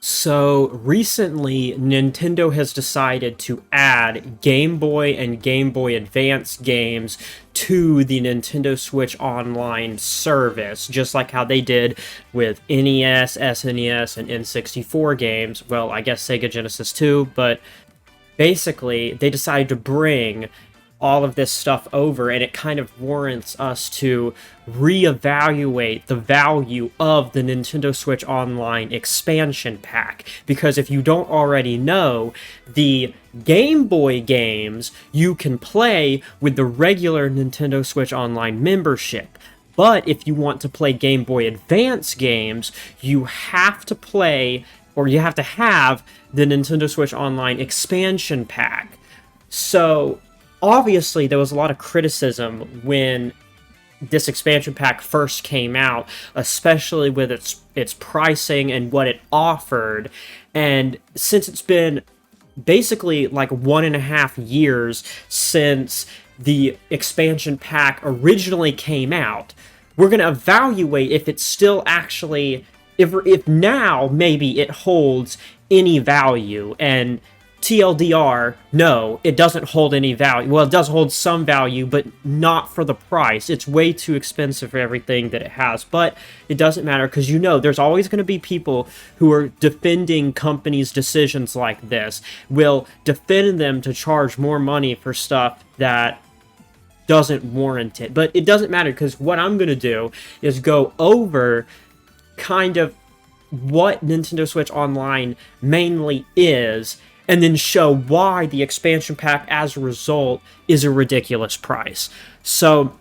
So recently, Nintendo has decided to add Game Boy and Game Boy Advance games to the Nintendo Switch Online service, just like how they did with NES, SNES, and N64 games. Well, I guess Sega Genesis too, but basically, they decided to bring all of this stuff over, and it kind of warrants us to reevaluate the value of the Nintendo Switch Online expansion pack. Because if you don't already know, the Game Boy games you can play with the regular Nintendo Switch Online membership. But if you want to play Game Boy Advance games, you have to play, or you have to have, the Nintendo Switch Online expansion pack. So, obviously, there was a lot of criticism when this expansion pack first came out, especially with its pricing and what it offered. And since it's been basically like 1.5 years since the expansion pack originally came out, we're going to evaluate if it's still actually, if now maybe it holds any value. And TLDR, no, it doesn't hold any value. Well, it does hold some value, but not for the price. It's way too expensive for everything that it has. But it doesn't matter, because there's always going to be people who are defending companies' decisions like this, will defend them to charge more money for stuff that doesn't warrant it. But it doesn't matter, because what I'm going to do is go over kind of what Nintendo Switch Online mainly is, and then show why the expansion pack, as a result, is a ridiculous price. So,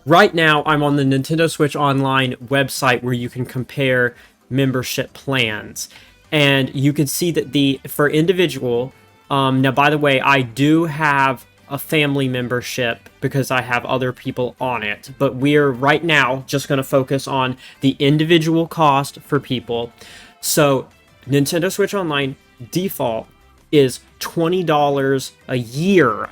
right now, I'm on the Nintendo Switch Online website where you can compare membership plans. And you can see that for individual, now, by the way, I do have a family membership because I have other people on it. But we're, right now, just going to focus on the individual cost for people. So, Nintendo Switch Online default is $20 a year.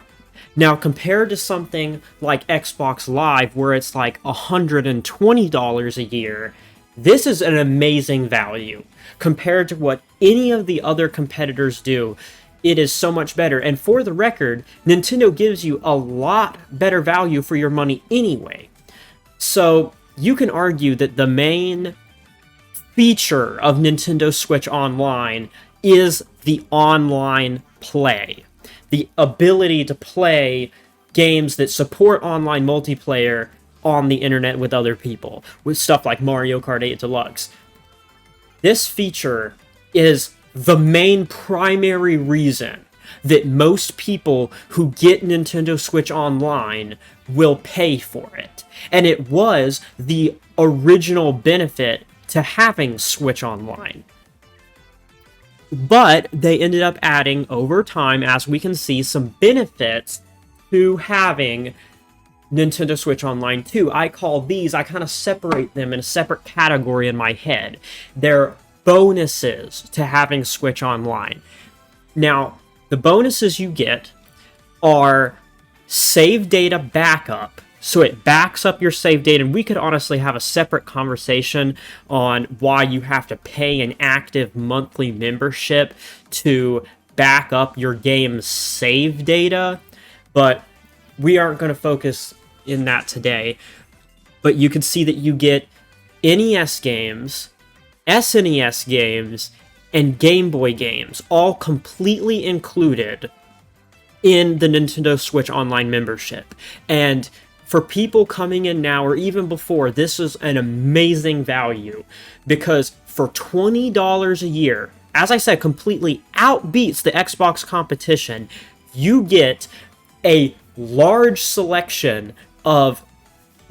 Now, compared to something like Xbox Live, where it's like $120 a year, this is an amazing value. Compared to what any of the other competitors do, it is so much better. And for the record, Nintendo gives you a lot better value for your money anyway. So, you can argue that the main feature of Nintendo Switch Online is the online play. The ability to play games that support online multiplayer on the internet with other people, with stuff like Mario Kart 8 Deluxe. This feature is the main primary reason that most people who get Nintendo Switch Online will pay for it. And it was the original benefit to having Switch Online. But they ended up adding, over time, as we can see, some benefits to having Nintendo Switch Online 2. I kind of separate them in a separate category in my head. They're bonuses to having Switch Online. Now, the bonuses you get are save data backup. So it backs up your save data, and we could honestly have a separate conversation on why you have to pay an active monthly membership to back up your game's save data, but we aren't going to focus in that today. But you can see that you get NES games, SNES games, and Game Boy games, all completely included in the Nintendo Switch Online membership. And for people coming in now, or even before, this is an amazing value, because for $20 a year, as I said, completely outbeats the Xbox competition. You get a large selection of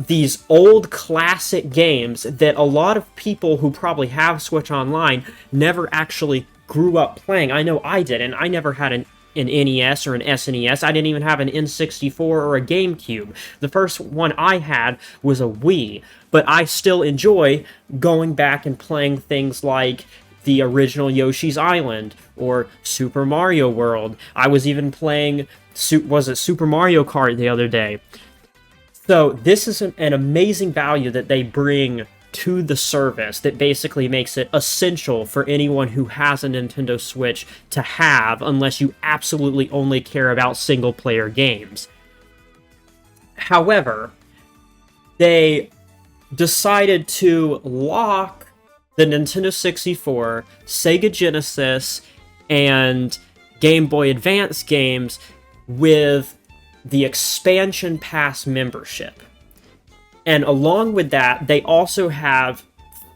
these old classic games that a lot of people who probably have Switch Online never actually grew up playing. I know I didn't. I never had an NES or an SNES. I didn't even have an N64 or a GameCube. The first one I had was a Wii, but I still enjoy going back and playing things like the original Yoshi's Island or Super Mario World. I was even playing, Super Mario Kart the other day. So this is an amazing value that they bring to the service that basically makes it essential for anyone who has a Nintendo Switch to have, unless you absolutely only care about single-player games. However, they decided to lock the Nintendo 64, Sega Genesis, and Game Boy Advance games with the expansion pass membership. And along with that, they also have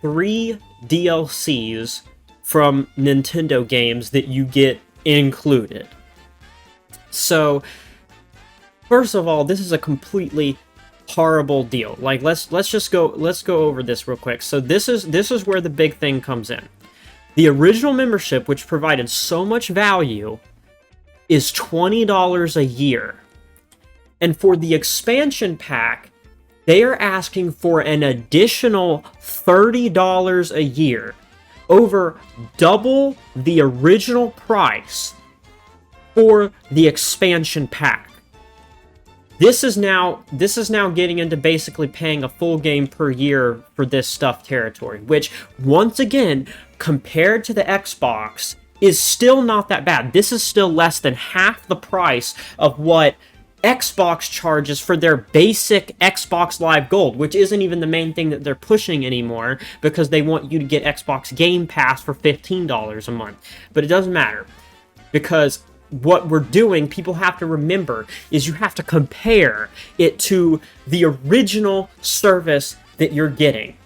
3 DLCs from Nintendo games that you get included. So, first of all, this is a completely horrible deal. Like, let's go over this real quick. So this is where the big thing comes in. The original membership, which provided so much value, is $20 a year. And for the expansion pack, they are asking for an additional $30 a year, over double the original price for the expansion pack. This is now getting into basically paying a full game per year for this stuff territory, which, once again, compared to the Xbox, is still not that bad. This is still less than half the price of what Xbox charges for their basic Xbox Live Gold, which isn't even the main thing that they're pushing anymore, because they want you to get Xbox Game Pass for $15 a month. But it doesn't matter, because what we're doing, people have to remember, is you have to compare it to the original service that you're getting.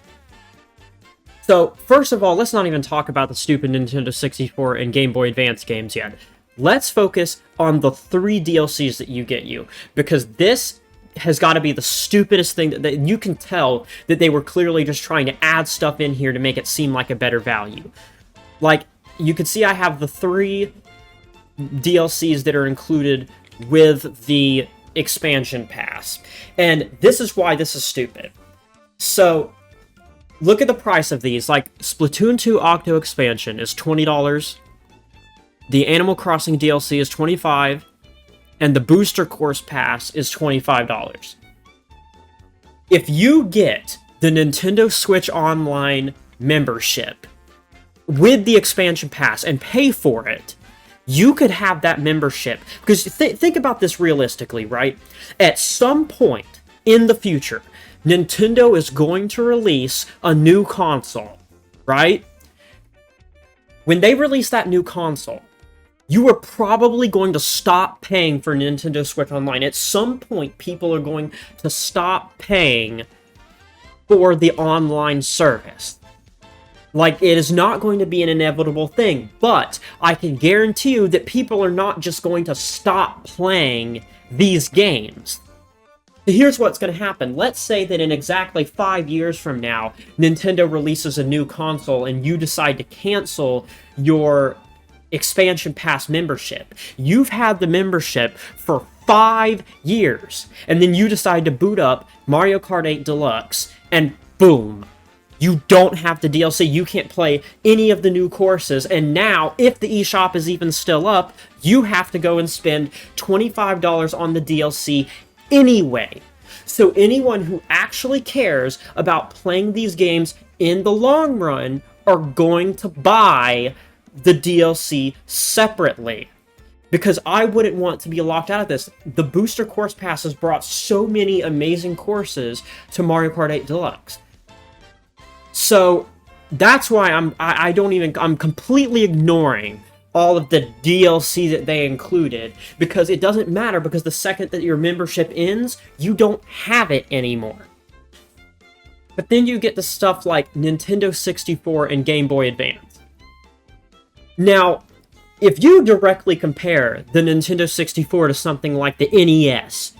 So, first of all, let's not even talk about the stupid Nintendo 64 and Game Boy Advance games yet. Let's focus on the 3 DLCs that you get, because this has got to be the stupidest thing that you can tell that they were clearly just trying to add stuff in here to make it seem like a better value. Like, you can see I have the 3 DLCs that are included with the expansion pass. And this is why this is stupid. So, look at the price of these. Like, Splatoon 2 Octo Expansion is $20. The Animal Crossing DLC is $25. And the Booster Course Pass is $25. If you get the Nintendo Switch Online membership with the expansion pass and pay for it, you could have that membership. Because think about this realistically, right? At some point in the future, Nintendo is going to release a new console, right? When they release that new console, you are probably going to stop paying for Nintendo Switch Online. At some point, people are going to stop paying for the online service. Like, it is not going to be an inevitable thing, but I can guarantee you that people are not just going to stop playing these games. Here's what's going to happen. Let's say that in exactly 5 years from now, Nintendo releases a new console and you decide to cancel your expansion pass membership. You've had the membership for 5 years, and then you decide to boot up Mario Kart 8 Deluxe, and boom! You don't have the DLC, you can't play any of the new courses, and now, if the eShop is even still up, you have to go and spend $25 on the DLC anyway. So anyone who actually cares about playing these games in the long run are going to buy the DLC separately. Because I wouldn't want to be locked out of this. The Booster Course Pass has brought so many amazing courses to Mario Kart 8 Deluxe. So that's why I'm completely ignoring all of the DLC that they included, because it doesn't matter, because the second that your membership ends, you don't have it anymore. But then you get the stuff like Nintendo 64 and Game Boy Advance. Now, if you directly compare the Nintendo 64 to something like the NES,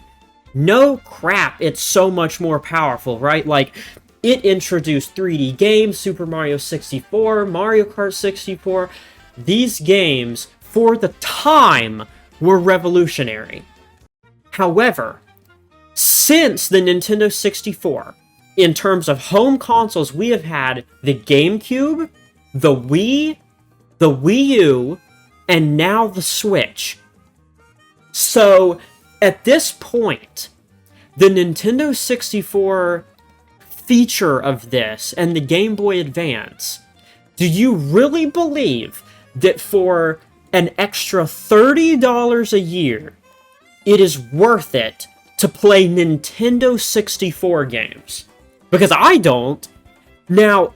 no crap, it's so much more powerful, right? Like, it introduced 3D games, Super Mario 64, Mario Kart 64. These games, for the time, were revolutionary. However, since the Nintendo 64, in terms of home consoles, we have had the GameCube, the Wii U, and now the Switch. So, at this point, the Nintendo 64 feature of this and the Game Boy Advance, do you really believe that for an extra $30 a year, it is worth it to play Nintendo 64 games? Because I don't. Now,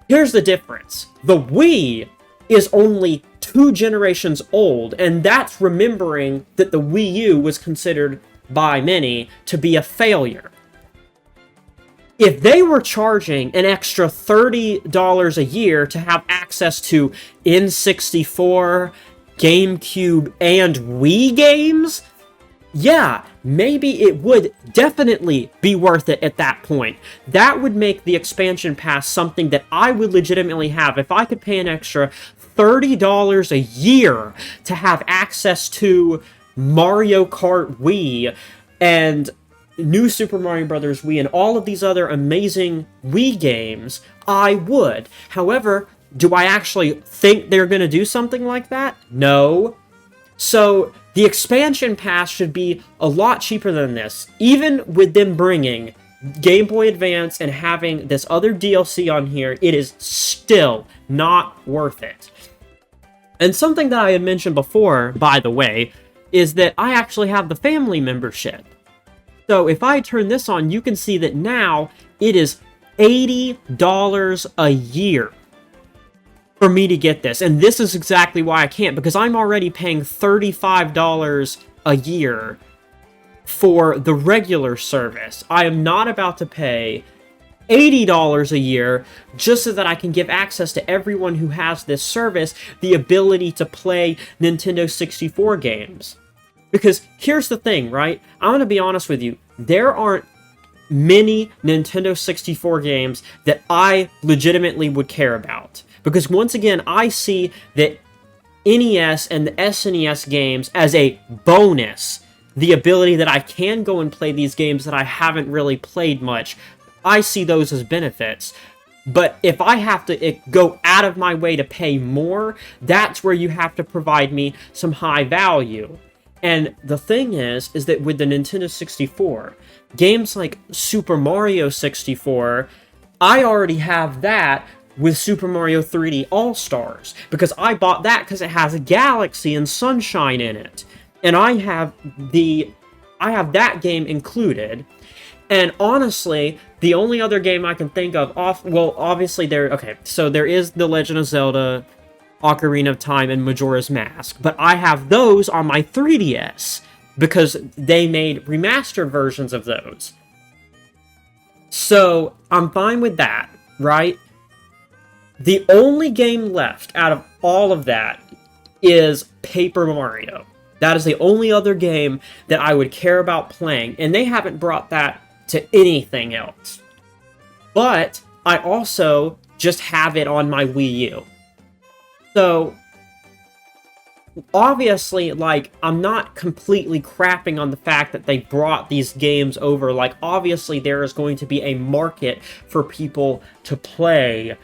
here's the difference. The Wii is only 2 generations old, and that's remembering that the Wii U was considered by many to be a failure. If they were charging an extra $30 a year to have access to N64, GameCube, and Wii games, yeah, maybe it would definitely be worth it at that point. That would make the expansion pass something that I would legitimately have. If I could pay an extra $30 a year to have access to Mario Kart Wii and New Super Mario Bros. Wii and all of these other amazing Wii games, I would. However, do I actually think they're going to do something like that? No. So the expansion pass should be a lot cheaper than this. Even with them bringing Game Boy Advance and having this other DLC on here, it is still not worth it. And something that I had mentioned before, by the way, is that I actually have the family membership. So if I turn this on, you can see that now it is $80 a year for me to get this. And this is exactly why I can't, because I'm already paying $35 a year for the regular service. I am not about to pay $80 a year just so that I can give access to everyone who has this service the ability to play Nintendo 64 games. Because here's the thing, right? I'm going to be honest with you. There aren't many Nintendo 64 games that I legitimately would care about. Because once again, I see that NES and the SNES games as a bonus. The ability that I can go and play these games that I haven't really played much. I see those as benefits. But if I have to go out of my way to pay more, that's where you have to provide me some high value. And the thing is that with the Nintendo 64, games like Super Mario 64, I already have that with Super Mario 3D All-Stars, because I bought that because it has a Galaxy and Sunshine in it. And I have that game included. And honestly, the only other game I can think of obviously there is The Legend of Zelda, Ocarina of Time, and Majora's Mask, but I have those on my 3DS because they made remastered versions of those. So I'm fine with that, right? The only game left out of all of that is Paper Mario. That is the only other game that I would care about playing, and they haven't brought that to anything else. But I also just have it on my Wii U. So, obviously, I'm not completely crapping on the fact that they brought these games over. Obviously, there is going to be a market for people to play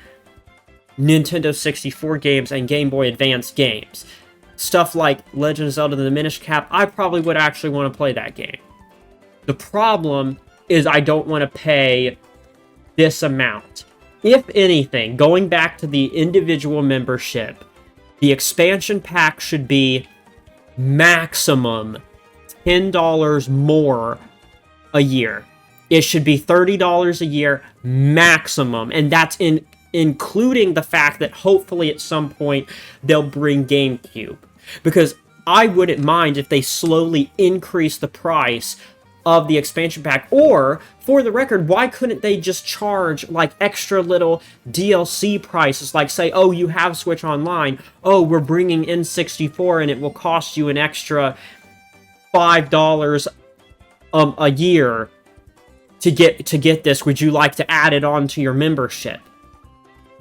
Nintendo 64 games and Game Boy Advance games. Stuff like Legend of Zelda: The Minish Cap, I probably would actually want to play that game. The problem is I don't want to pay this amount. If anything, going back to the individual membership, the expansion pack should be maximum $10 more a year. It should be $30 a year maximum, and that's including the fact that hopefully at some point they'll bring GameCube. Because I wouldn't mind if they slowly increase the price of the expansion pack. Or, for the record, why couldn't they just charge extra little DLC prices? Say, oh, you have Switch Online. Oh, we're bringing in N64 and it will cost you an extra $5 a year to get this. Would you like to add it on to your membership?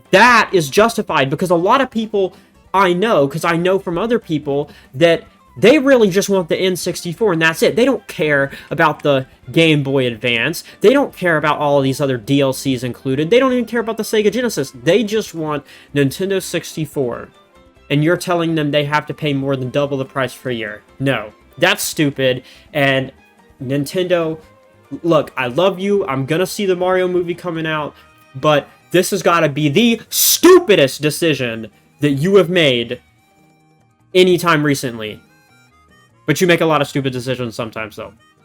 That is justified, because a lot of people I know, because I know from other people, that they really just want the N64 and that's it. They don't care about the Game Boy Advance. They don't care about all of these other DLCs included. They don't even care about the Sega Genesis. They just want Nintendo 64. And you're telling them they have to pay more than double the price per year. No, that's stupid. And Nintendo, Look, I love you. I'm gonna see the Mario movie coming out, but this has got to be the stupidest decision that you have made anytime recently. But you make a lot of stupid decisions sometimes, though.